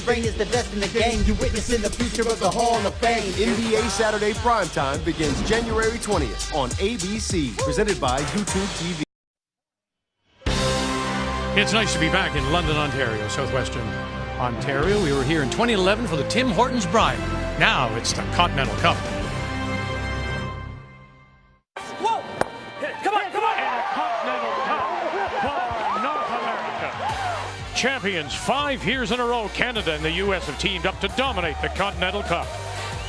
your brain is the best in the game. You witnessing the future of the Hall of Fame. NBA Saturday Primetime begins January 20th on ABC, presented by YouTube TV. It's nice to be back in London, Ontario, southwestern Ontario. We were here in 2011 for the Tim Hortons Bride. Now it's the Continental Cup. Whoa! Come on, come on! And a Continental Cup for North America. Champions 5 years in a row, Canada and the U.S. have teamed up to dominate the Continental Cup.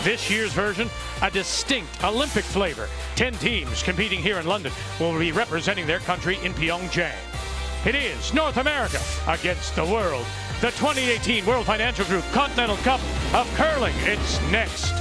This year's version, a distinct Olympic flavor. 10 teams competing here in London will be representing their country in Pyeongchang. It is North America against the world. The 2018 World Financial Group Continental Cup of Curling. It's next.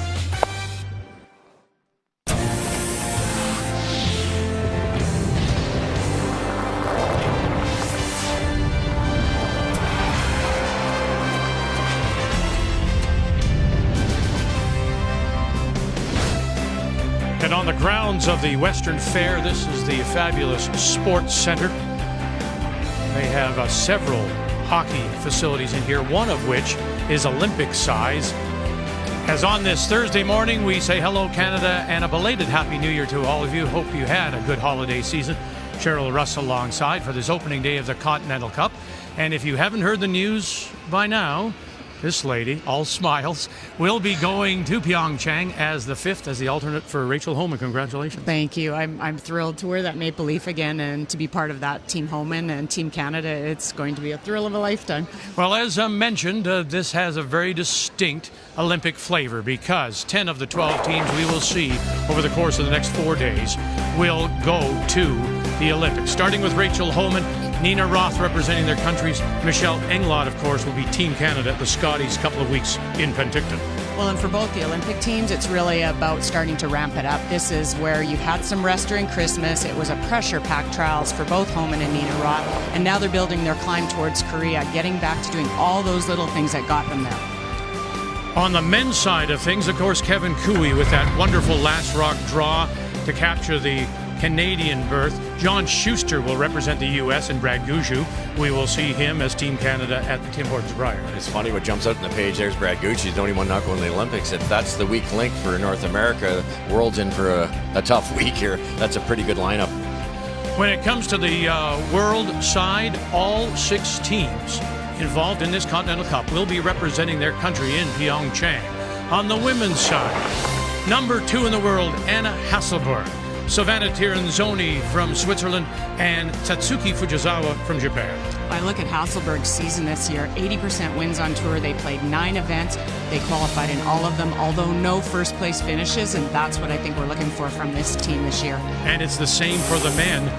And on the grounds of the Western Fair, this is the fabulous Sports Center. They have several hockey facilities in here, one of which is Olympic size. As on this Thursday morning, we say hello, Canada, and a belated Happy New Year to all of you. Hope you had a good holiday season. Cheryl Russ alongside for this opening day of the Continental Cup. And if you haven't heard the news by now, this lady, all smiles, will be going to Pyeongchang as the 5th, as the alternate for Rachel Homan. Congratulations. Thank you. I'm thrilled to wear that maple leaf again and to be part of that Team Homan and Team Canada. It's going to be a thrill of a lifetime. Well, as mentioned, this has a very distinct Olympic flavor because 10 of the 12 teams we will see over the course of the next 4 days will go to the Olympics. Starting with Rachel Homan, Nina Roth representing their countries. Michelle Englot, of course, will be Team Canada at the Scotties couple of weeks in Penticton. Well, and for both the Olympic teams, it's really about starting to ramp it up. This is where you've had some rest during Christmas. It was a pressure-packed trials for both Homan and Nina Roth, and now they're building their climb towards Korea, getting back to doing all those little things that got them there. On the men's side of things, of course, Kevin Cooey with that wonderful last rock draw to capture the Canadian berth. John Schuster will represent the U.S. and Brad Gushue. We will see him as Team Canada at the Tim Hortons Brier. It's funny what jumps out on the page. There's Brad Gushue. He's the only one not going to the Olympics. If that's the weak link for North America, the world's in for a tough week here. That's a pretty good lineup. When it comes to the world side, all 6 teams involved in this Continental Cup will be representing their country in Pyeongchang. On the women's side, number 2 in the world, Anna Hasselborg, Savannah Tiranzoni from Switzerland, and Tatsuki Fujisawa from Japan. I look at Hasselberg's season this year, 80% wins on tour. They played 9 events. They qualified in all of them, although no first place finishes, and that's what I think we're looking for from this team this year. And it's the same for the men.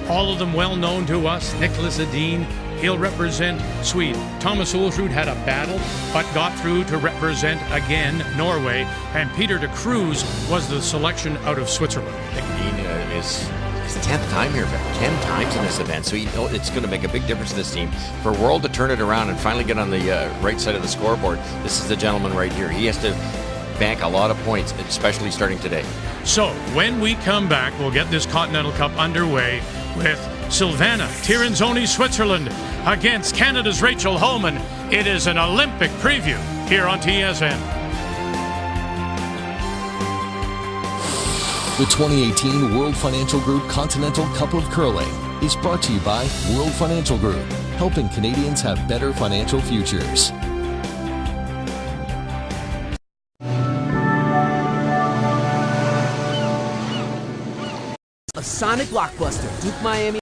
All of them well known to us. Niklas Edin, he'll represent Sweden. Thomas Ulsrud had a battle, but got through to represent again Norway. And Peter de Cruz was the selection out of Switzerland. Edin is his 10th time here, 10 times in this event. So it's going to make a big difference to this team. For World to turn it around and finally get on the right side of the scoreboard, this is the gentleman right here. He has to bank a lot of points, especially starting today. So when we come back, we'll get this Continental Cup underway with Silvana Tiranzoni, Switzerland, against Canada's Rachel Homan. It is an Olympic preview here on TSN. The 2018 World Financial Group Continental Cup of Curling is brought to you by World Financial Group, helping Canadians have better financial futures. A sonic blockbuster, Duke Miami.